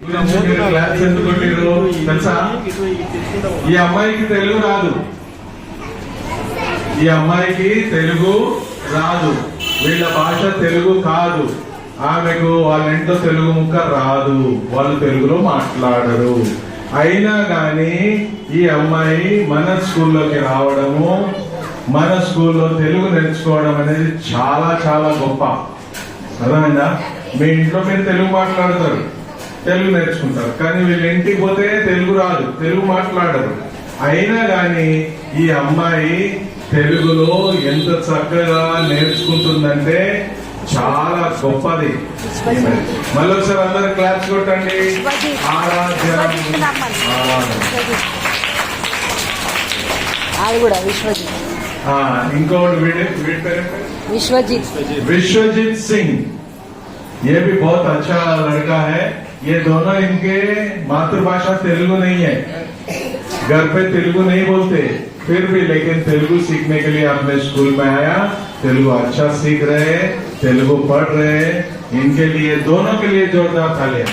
Class ఎందుకుంటారు తెలుసా? ఈ అమ్మాయికి తెలుగు రాదు, ఈ అమ్మాయికి తెలుగు రాదు, వీళ్ళ భాష తెలుగు కాదు, ఆమెకు వాళ్ళ ఇంట్లో తెలుగు ముక్క రాదు, వాళ్ళు తెలుగులో మాట్లాడరు. అయినా గాని ఈ అమ్మాయి మన స్కూల్లోకి రావడము, మన స్కూల్లో తెలుగు నేర్చుకోవడం అనేది చాలా చాలా గొప్ప. అర్థమైందా? మీ ఇంట్లో మీరు తెలుగు మాట్లాడతారు, తెలుగు నేర్చుకుంటారు, కానీ వీళ్ళ ఇంటికి పోతే తెలుగు రాదు, తెలుగు మాట్లాడరు. అయినా గాని ఈ అమ్మాయి తెలుగులో ఎంత చక్కగా నేర్చుకుంటుందంటే చాలా గొప్పది. మళ్ళీ ఒకసారి అందరు క్లాస్ కొట్టండి. इंकोट विश्वजीत सिंह, ये भी बहुत अच्छा लड़का है। ये दोनों इनके मातृभाषा तेलुगु नहीं है, घर पे तेलुगु नहीं बोलते, फिर भी लेकिन तेलुगु सीखने के लिए अपने स्कूल में आया, तेलुगु अच्छा सीख रहे, तेलुगु पढ़ रहे। इनके लिए दोनों के लिए जोरदार तालियां।